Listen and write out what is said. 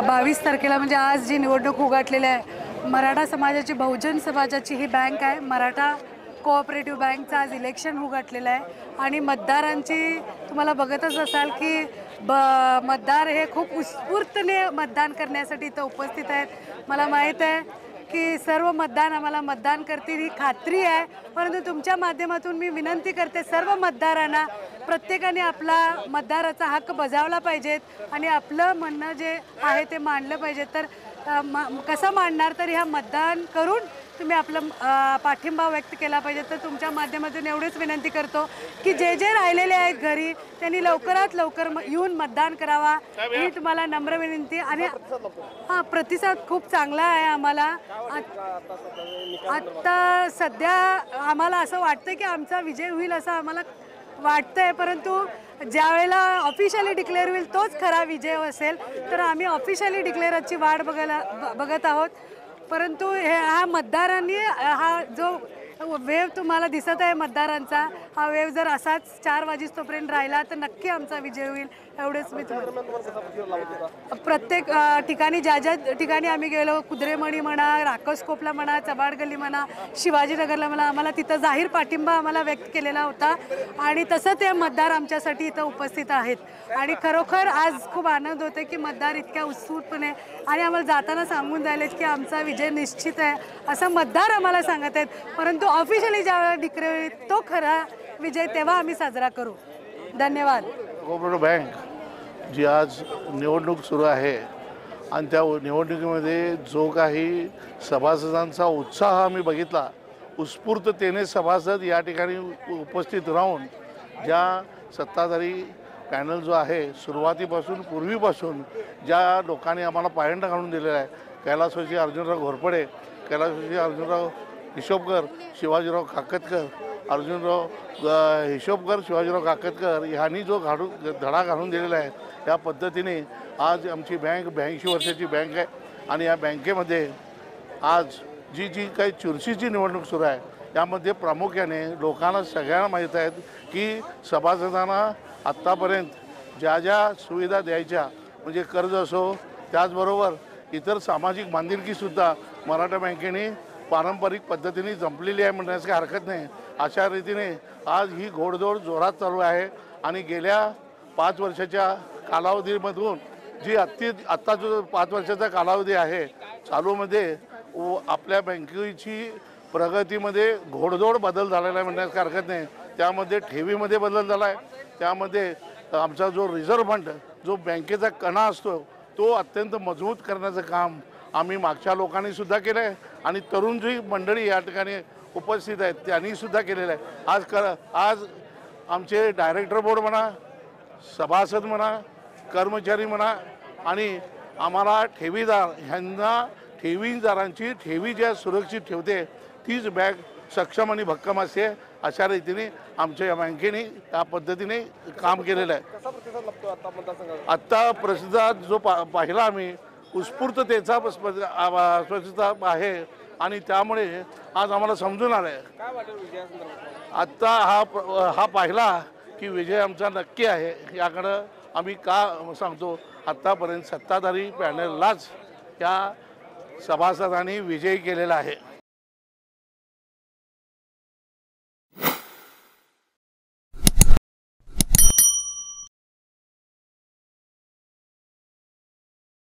22 तारखेला म्हणजे आज जी निवडणूक उघडलेली आहे, मराठा समाजाची, बहुजन समाजाची ही बँक आहे, मराठा कोऑपरेटिव्ह बँकचं आज इलेक्शन उघडलेलं आहे आणि मतदारांची तुम्हाला बघतच असाल की मतदार हे खूप उत्स्फूर्तने मतदान करण्यासाठी इथं उपस्थित आहेत. मला माहीत आहे की सर्व आम्हाला मतदान करतील ही खात्री आहे, परंतु तुमच्या माध्यमातून मी विनंती करते सर्व मतदारांना, प्रत्येकाने आपला मतदाराचा हक्क बजावला पाहिजेत आणि आपलं म्हणणं जे आहे ते मांडलं पाहिजे. तर कसं मांडणार, तर ह्या मतदान करून तुम्ही आपलं पाठिंबा व्यक्त केला पाहिजे. तर तुमच्या माध्यमातून एवढेच विनंती करतो की जे जे राहिलेले आहेत घरी त्यांनी लवकरात लवकर येऊन मतदान करावा ही तुम्हाला नम्र विनंती. आणि हां, प्रतिसाद खूप चांगला आहे आम्हाला. आत्ता सध्या आम्हाला असं वाटतं की आमचा विजय होईल असं आम्हाला वाटतंय, परंतु ज्या वेळेला ऑफिशियली डिक्लेअर होईल तोच खरा विजय असेल. तर आम्ही ऑफिशियली डिक्लेअरची वाट बघत आहोत. परंतु हा मतदारांनी हा जो वेव तुम्हाला दिसत आहे मतदारांचा, हा वेव जर असाच 4 वाजेपर्यंत राहिला तर नक्की आमचा विजय होईल. एवढेच मी प्रत्येक ठिकाणी ज्या ज्या ठिकाणी आम्ही गेलो, कुद्रेमणी म्हणा, राकसकोपला म्हणा, चबाड गल्ली म्हणा, शिवाजीनगरला म्हणा, आम्हाला तिथं जाहीर पाठिंबा आम्हाला व्यक्त केलेला होता आणि तसं ते मतदार आमच्यासाठी इथं उपस्थित आहेत. आणि खरोखर आज खूप आनंद होते की मतदार इतक्या उत्स्फूर्तपणे आणि आम्हाला जाताना सांगून जायलेत की आमचा विजय निश्चित आहे असं मतदार आम्हाला सांगत आहेत. परंतु ऑफिशियली ज्यावेळेला डिक्लेअर होईल तो खरा विजय तेव्हा आम्ही साजरा करू. धन्यवाद. कोऑपरेटिव्ह बँक जी आज निवडणूक सुरू आहे आणि त्या निवडणुकीमध्ये जो काही सभासदांचा उत्साह आम्ही बघितला, उत्स्फूर्ततेने सभासद या ठिकाणी उपस्थित राहून ज्या सत्ताधारी पॅनल जो आहे सुरुवातीपासून पूर्वीपासून ज्या लोकांनी आम्हाला पायंडा घालून दिलेला आहे, कैलासवासी अर्जुनराव घोरपडे, कैलासवासी अर्जुनराव हिशोबकर, शिवाजीराव काकतकर, अर्जुनराव हिशोबकर, शिवाजीराव काकतकर ह्यांनी जो धडा घालून दिलेला आहे, त्या पद्धतीने आज आमची बँक 82 वर्षाची बँक आहे. आणि या बँकेमध्ये आज जी काही चुरशीची निवडणूक सुरू आहे, यामध्ये प्रामुख्याने लोकांना सगळ्यांना माहीत आहेत की सभासदांना आत्तापर्यंत ज्या ज्या सुविधा द्यायच्या, म्हणजे कर्ज असो, त्याचबरोबर इतर सामाजिक बांधिलकीसुद्धा मराठा बँकेने पारंपरिक पद्धतीने जमलेली आहे म्हणण्यास काही हरकत नाही. अशा रीतीने आज ही घोडदौड जोरात चालू आहे. आणि गेल्या 5 वर्षाच्या कालावधीमधून जी आत्ता जो 5 वर्षाचा कालावधी आहे चालूमध्ये, आपल्या बँकेची प्रगतीमध्ये घोडदौड बदल झालेला आहे म्हणण्यास काही हरकत नाही. त्यामध्ये ठेवीमध्ये बदल झाला आहे, त्यामध्ये आमचा जो रिझर्व्ह फंड, जो बँकेचा कणा असतो, तो अत्यंत मजबूत करण्याचं काम आम्ही मागच्या लोकांनीसुद्धा केलं आहे आणि तरुण जी मंडळी या ठिकाणी उपस्थित आहेत त्यांनीसुद्धा केलेलं आहे. आज आमचे डायरेक्टर बोर्ड म्हणा, सभासद म्हणा, कर्मचारी म्हणा आणि आम्हाला ठेवीदार ह्यांना ठेवीदारांची ठेवी ज्या सुरक्षित ठेवते तीच बँक सक्षम आणि भक्कम असते, अशा रीतीने आमच्या या बँकेने त्या पद्धतीने काम केलेलं आहे. आत्ता प्रतिसाद जो पाहिला आम्ही, उत्स्फूर्ततेचा प्रतिसाद आहे आणि त्यामुळे आज आम्हाला समजून आलं आहे. आत्ता हा पाहिला की विजय आमचा नक्की आहे. याकडं आम्ही का सांगतो, आत्तापर्यंत सत्ताधारी पॅनललाच या सभासदांनी विजयी केलेला आहे.